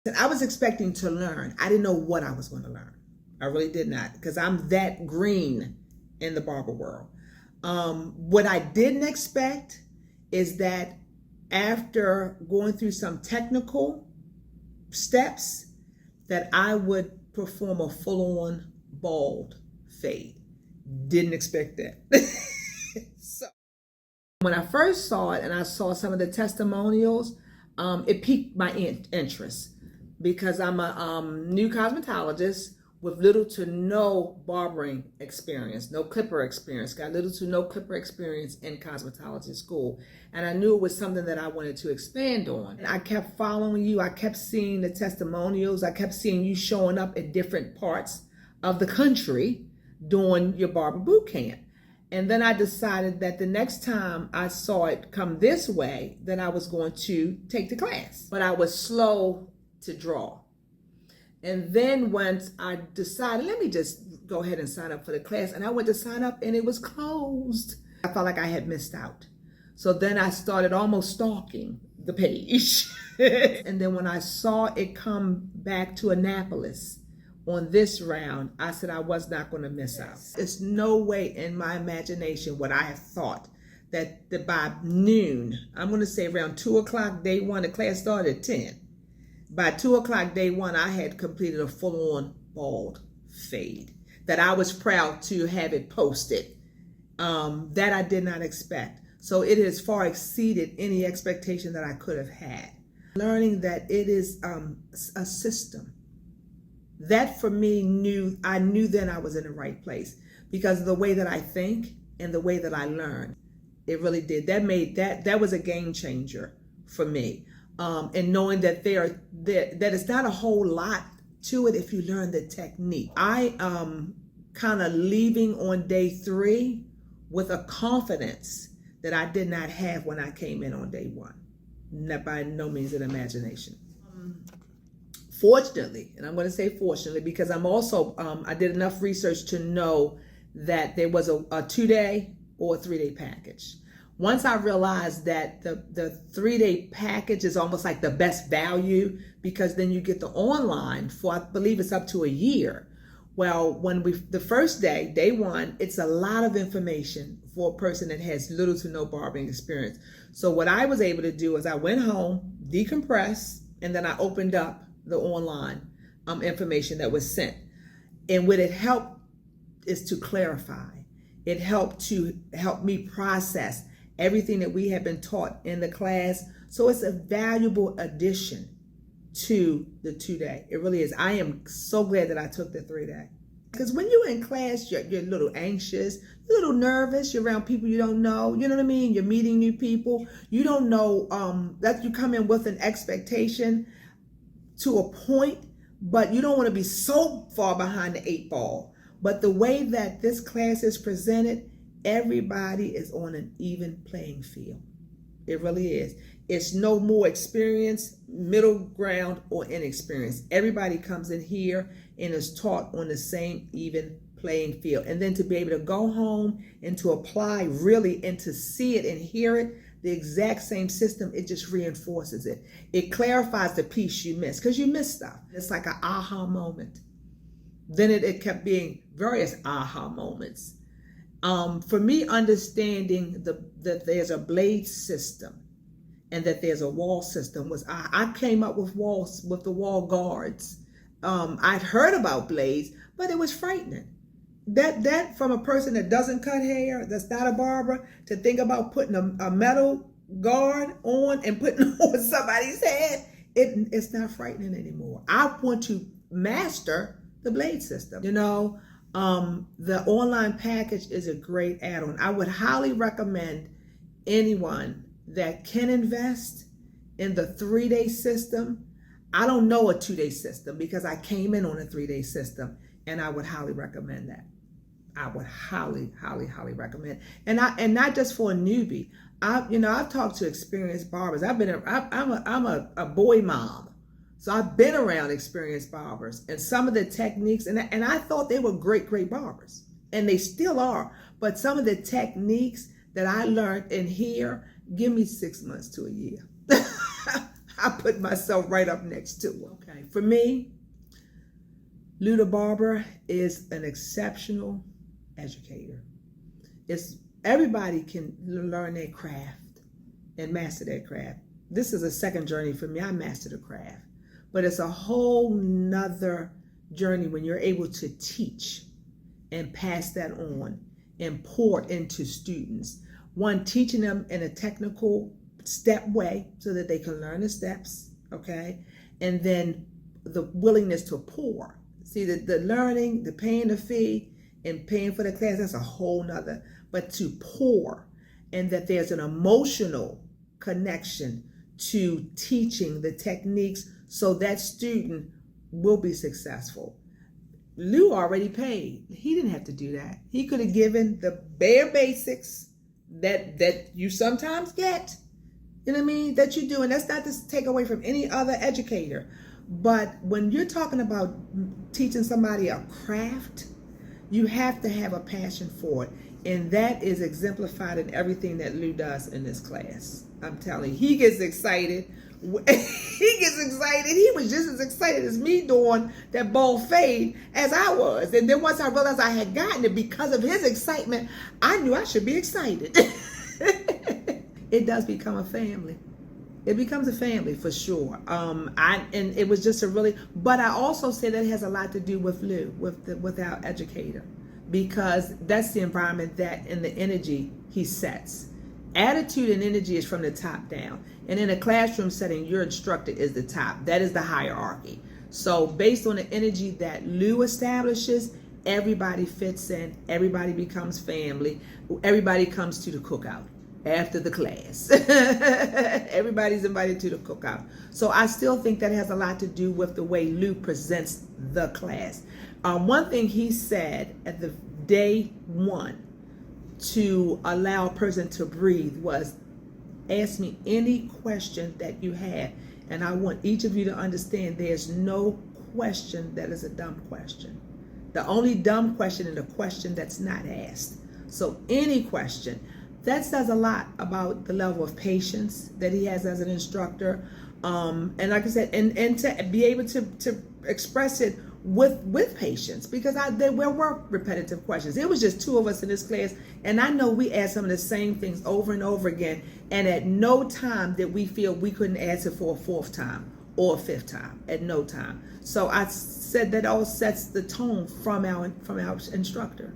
And I was expecting to learn. I didn't know what I was going to learn. I really did not, because I'm that green in the barber world. What I didn't expect is that after going through some technical steps, that I would perform a full-on bald fade. Didn't expect that. So when I first saw it and I saw some of the testimonials, it piqued my interest, because I'm a new cosmetologist with little to no barbering experience, no clipper experience, got little to no clipper experience in cosmetology school. And I knew it was something that I wanted to expand on. And I kept following you. I kept seeing the testimonials. I kept seeing you showing up at different parts of the country doing your Barber Boot Camp. And then I decided that the next time I saw it come this way, then I was going to take the class. But I was slow to draw. And then once I decided, let me just go ahead and sign up for the class, and I went to sign up and it was closed. I felt like I had missed out. So then I started almost stalking the page. And then when I saw it come back to Annapolis on this round, I said I was not going to miss out. It's no way in my imagination what I have thought that by noon, I'm going to say around 2 o'clock day one, the class started at 10. By 2 o'clock day one, I had completed a full-on bald fade that I was proud to have it posted. That I did not expect. So it has far exceeded any expectation that I could have had. Learning that it is a system. That for me, I knew then I was in the right place, because of the way that I think and the way that I learn. It really did. That was a game changer for me. And knowing that that it's not a whole lot to it if you learn the technique. I kind of leaving on day 3 with a confidence that I did not have when I came in on day 1. Not by no means an imagination. Fortunately, and I'm going to say fortunately, because I'm also, I did enough research to know that there was a 2-day or a 3-day package. Once I realized that the 3-day package is almost like the best value, because then you get the online for, I believe it's up to a year. Well, the first day, day 1, it's a lot of information for a person that has little to no barbering experience. So what I was able to do is I went home, decompressed, and then I opened up the online information that was sent. And what it helped is to clarify. It helped me process everything that we have been taught in the class. So it's a valuable addition to the 2-day. It really is. I am so glad that I took the 3-day. Because when you're in class, you're a little anxious, you're a little nervous, you're around people you don't know, you know what I mean? You're meeting new people. You don't know that you come in with an expectation to a point, but you don't want to be so far behind the 8 ball. But the way that this class is presented, everybody is on an even playing field. It really is. It's no more experience, middle ground, or inexperienced. Everybody comes in here and is taught on the same even playing field. And then to be able to go home and to apply really and to see it and hear it, the exact same system, it just reinforces it. It clarifies the piece you missed, because you missed stuff. It's like an aha moment. Then it kept being various aha moments. For me, understanding that there's a blade system and that there's a wall system was, I came up with the wall guards. I'd heard about blades, but it was frightening. That from a person that doesn't cut hair, that's not a barber, to think about putting a metal guard on and putting it on somebody's head, it's not frightening anymore. I want to master the blade system. You know, the online package is a great add-on. I would highly recommend anyone that can invest in the 3-day system. I don't know a 2-day system because I came in on a 3-day system, and I would highly recommend that. I would highly, highly, highly recommend. And not just for a newbie. I've talked to experienced barbers. I'm a boy mom. So I've been around experienced barbers, and some of the techniques, and I thought they were great, great barbers, and they still are. But some of the techniques that I learned in here, give me 6 months to a year. I put myself right up next to her. Okay, for me, Lou the Barber is an exceptional educator. Everybody can learn their craft and master their craft. This is a second journey for me. I mastered a craft, but it's a whole nother journey when you're able to teach and pass that on and pour into students. One, teaching them in a technical step way so that they can learn the steps, okay? And then the willingness to pour. See, the learning, the paying the fee and paying for the class, that's a whole nother. But to pour, and that there's an emotional connection to teaching the techniques so that student will be successful. Lou already paid. He didn't have to do that. He could have given the bare basics that you sometimes get, you know what I mean, that you do. And that's not to take away from any other educator. But when you're talking about teaching somebody a craft, you have to have a passion for it. And that is exemplified in everything that Lou does in this class. I'm telling you, he gets excited. He gets excited. He was just as excited as me doing that bald fade as I was. And then once I realized I had gotten it because of his excitement, I knew I should be excited. It does become a family. It becomes a family for sure. And it was just but I also say that it has a lot to do with Lou, with our educator, because that's the environment and the energy he sets. Attitude and energy is from the top down. And in a classroom setting, your instructor is the top. That is the hierarchy. So based on the energy that Lou establishes, everybody fits in, everybody becomes family, everybody comes to the cookout after the class. Everybody's invited to the cookout. So I still think that has a lot to do with the way Lou presents the class. One thing he said at the day one to allow a person to breathe was, ask me any question that you have. And I want each of you to understand there's no question that is a dumb question. The only dumb question is a question that's not asked. So any question. That says a lot about the level of patience that he has as an instructor. And like I said, and to be able to express it with patience, because there were repetitive questions. It was just two of us in this class, and I know we asked some of the same things over and over again, and at no time did we feel we couldn't answer for a fourth time or a fifth time, at no time. So I said that all sets the tone from our instructor.